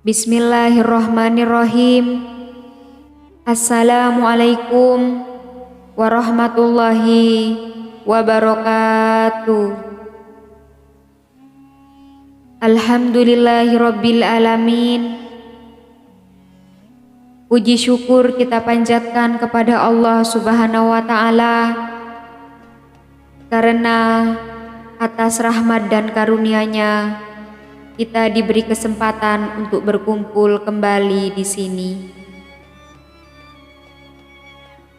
Bismillahirrahmanirrahim. Assalamualaikum warahmatullahi wabarakatuh. Alhamdulillahirabbil alamin. Puji syukur kita panjatkan kepada Allah Subhanahu wa taala karena atas rahmat dan karunia-Nya kita diberi kesempatan untuk berkumpul kembali di sini.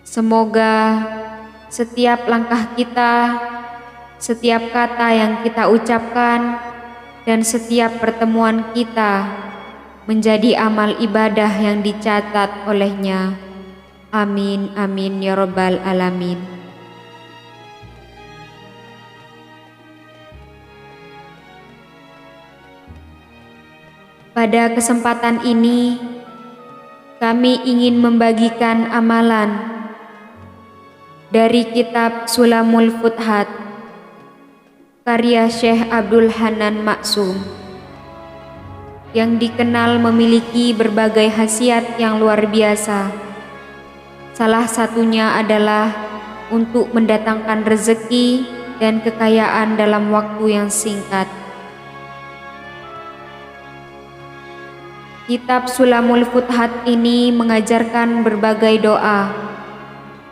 Semoga setiap langkah kita, setiap kata yang kita ucapkan, dan setiap pertemuan kita menjadi amal ibadah yang dicatat oleh-Nya. Amin, amin, ya rabbal alamin. Pada kesempatan ini, kami ingin membagikan amalan dari kitab Sulamul Futhat, karya Syekh Abdul Hanan Maksum, yang dikenal memiliki berbagai khasiat yang luar biasa. Salah satunya adalah untuk mendatangkan rezeki dan kekayaan dalam waktu yang singkat. Kitab Sulamul Futhat ini mengajarkan berbagai doa,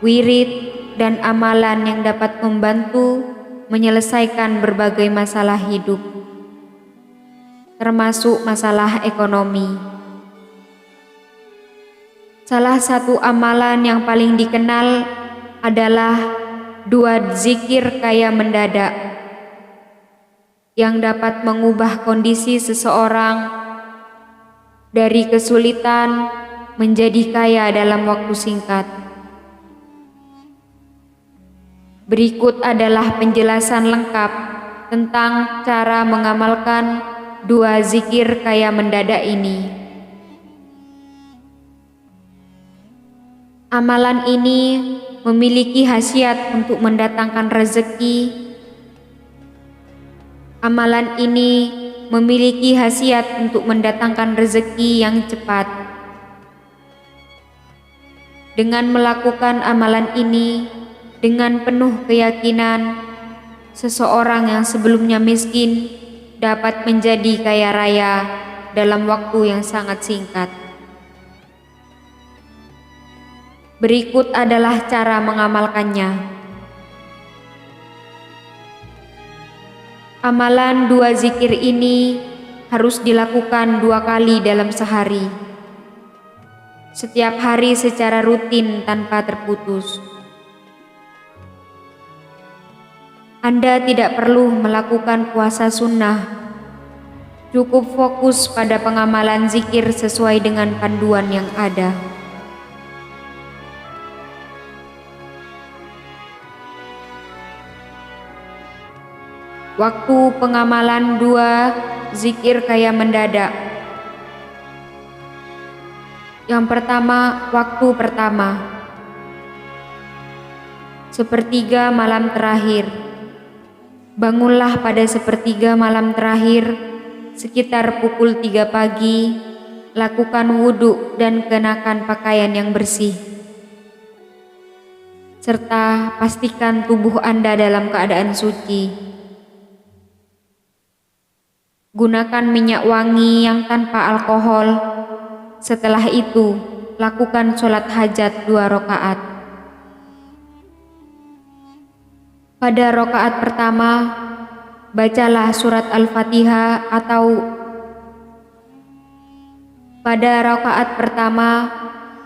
wirid, dan amalan yang dapat membantu menyelesaikan berbagai masalah hidup, termasuk masalah ekonomi. Salah satu amalan yang paling dikenal adalah dua zikir kaya mendadak yang dapat mengubah kondisi seseorang dari kesulitan menjadi kaya dalam waktu singkat. Berikut adalah penjelasan lengkap tentang cara mengamalkan dua zikir kaya mendadak ini. Amalan ini memiliki khasiat untuk mendatangkan rezeki. Amalan ini memiliki khasiat untuk mendatangkan rezeki yang cepat. Dengan melakukan amalan ini dengan penuh keyakinan, seseorang yang sebelumnya miskin dapat menjadi kaya raya dalam waktu yang sangat singkat. Berikut adalah cara mengamalkannya. Amalan dua zikir ini harus dilakukan 2 kali dalam sehari, setiap hari secara rutin tanpa terputus. Anda tidak perlu melakukan puasa sunnah, cukup fokus pada pengamalan zikir sesuai dengan panduan yang ada. Waktu pengamalan 2 zikir kaya mendadak. Yang pertama, waktu pertama, sepertiga malam terakhir. Bangunlah pada sepertiga malam terakhir, sekitar pukul 3 pagi, lakukan wudhu dan kenakan pakaian yang bersih. Serta pastikan tubuh Anda dalam keadaan suci. Gunakan minyak wangi yang tanpa alkohol. Setelah itu, lakukan sholat hajat 2 rakaat. Pada rakaat pertama, bacalah surat Al-Fatihah pada rakaat pertama,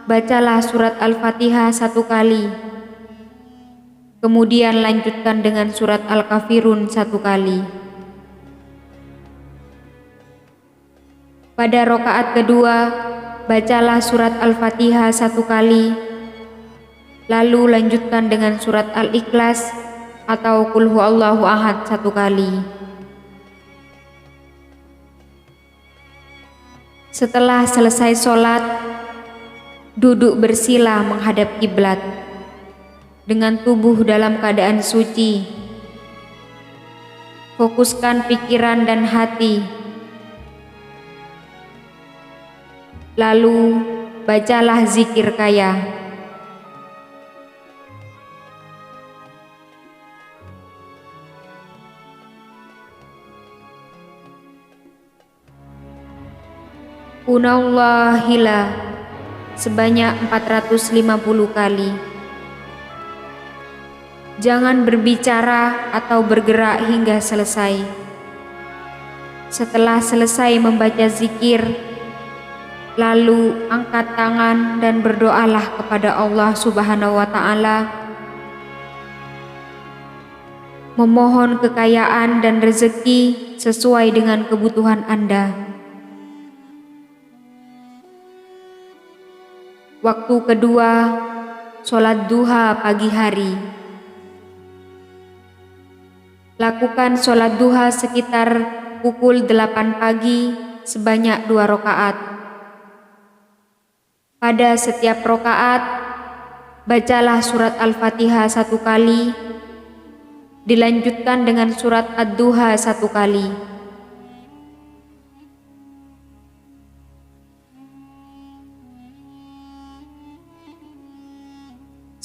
bacalah surat Al-Fatihah 1 kali. Kemudian lanjutkan dengan surat Al-Kafirun 1 kali. Pada rakaat kedua, bacalah surat Al-Fatihah 1 kali, lalu lanjutkan dengan surat Al-Ikhlas atau Qul Huwallahu Ahad 1 kali. Setelah selesai sholat, duduk bersila menghadap kiblat dengan tubuh dalam keadaan suci. Fokuskan pikiran dan hati Lalu bacalah zikir kaya. Unallahila sebanyak 450 kali. Jangan berbicara atau bergerak hingga selesai. Setelah selesai membaca zikir, lalu angkat tangan dan berdoalah kepada Allah Subhanahu wa Ta'ala, memohon kekayaan dan rezeki sesuai dengan kebutuhan Anda. Waktu kedua, sholat duha pagi hari. Lakukan sholat duha sekitar pukul 8 pagi sebanyak 2 rakaat. Pada setiap rakaat, bacalah surat Al-Fatihah 1 kali, dilanjutkan dengan surat Ad-Duha 1 kali.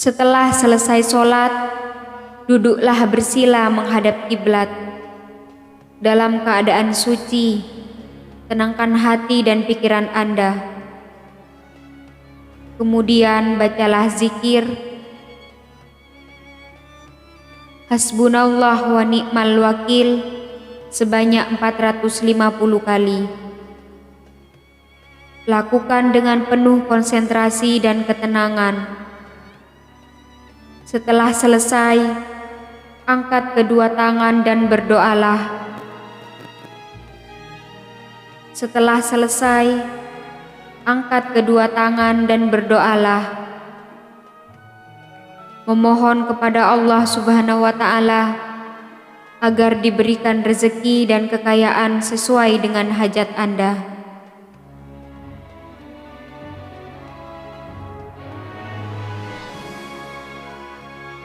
Setelah selesai sholat, duduklah bersila menghadap kiblat. Dalam keadaan suci, tenangkan hati dan pikiran Anda. Kemudian bacalah zikir Hasbunallah wa ni'mal wakil sebanyak 450 kali. Lakukan dengan penuh konsentrasi dan ketenangan. Setelah selesai, angkat kedua tangan dan berdoalah. Setelah selesai, angkat kedua tangan dan berdoalah. Memohon kepada Allah Subhanahu wa Ta'ala agar diberikan rezeki dan kekayaan sesuai dengan hajat Anda.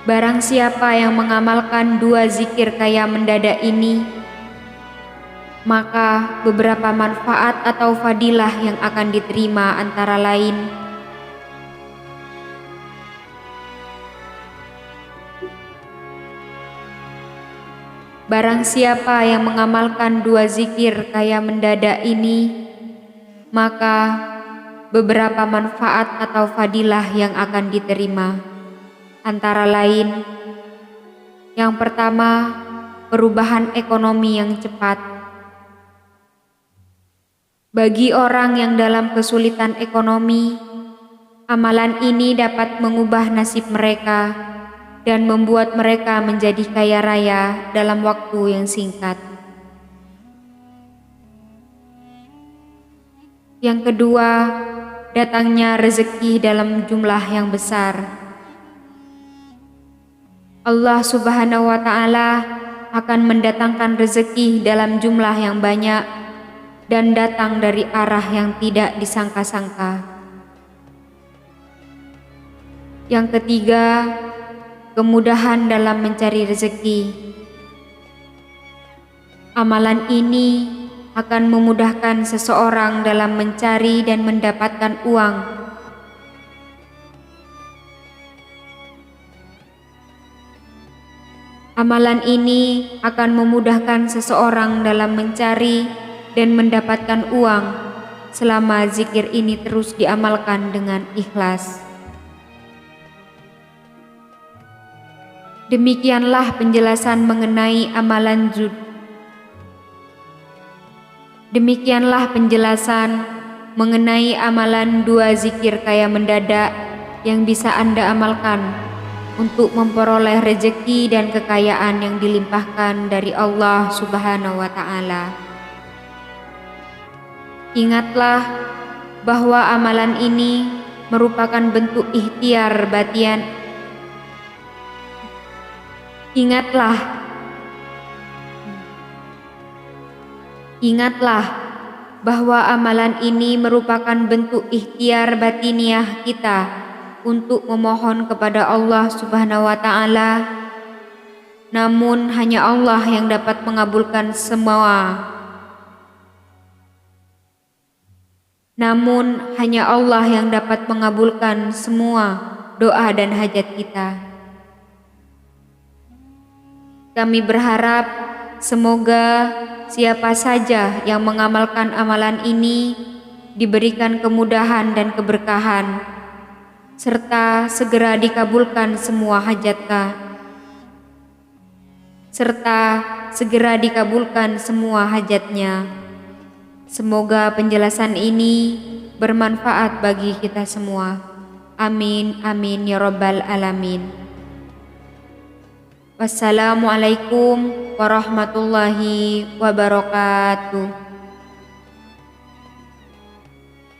Barang siapa yang mengamalkan 2 zikir kaya mendadak ini, maka beberapa manfaat atau fadilah yang akan diterima antara lain: barang siapa yang mengamalkan 2 zikir kaya mendadak ini, maka beberapa manfaat atau fadilah yang akan diterima antara lain: yang pertama, perubahan ekonomi yang cepat. Bagi orang yang dalam kesulitan ekonomi, amalan ini dapat mengubah nasib mereka dan membuat mereka menjadi kaya raya dalam waktu yang singkat. Yang kedua, datangnya rezeki dalam jumlah yang besar. Allah Subhanahu wa Ta'ala akan mendatangkan rezeki dalam jumlah yang banyak dan datang dari arah yang tidak disangka-sangka. Yang ketiga, kemudahan dalam mencari rezeki. Amalan ini akan memudahkan seseorang dalam mencari dan mendapatkan uang. Amalan ini akan memudahkan seseorang dalam mencari dan mendapatkan uang selama zikir ini terus diamalkan dengan ikhlas. Demikianlah penjelasan mengenai amalan zuhud. Demikianlah penjelasan mengenai amalan 2 zikir kaya mendadak yang bisa Anda amalkan untuk memperoleh rezeki dan kekayaan yang dilimpahkan dari Allah Subhanahu wa Ta'ala. Ingatlah bahwa amalan ini merupakan bentuk ikhtiar batin. Ingatlah bahwa amalan ini merupakan bentuk ikhtiar batiniah kita untuk memohon kepada Allah Subhanahu wa Ta'ala. Namun hanya Allah yang dapat mengabulkan semua. Namun hanya Allah yang dapat mengabulkan semua doa dan hajat kita. Kami berharap semoga siapa saja yang mengamalkan amalan ini diberikan kemudahan dan keberkahan, serta segera dikabulkan semua hajatnya. Semoga penjelasan ini bermanfaat bagi kita semua. Amin, amin ya rabbal alamin. Wassalamualaikum warahmatullahi wabarakatuh.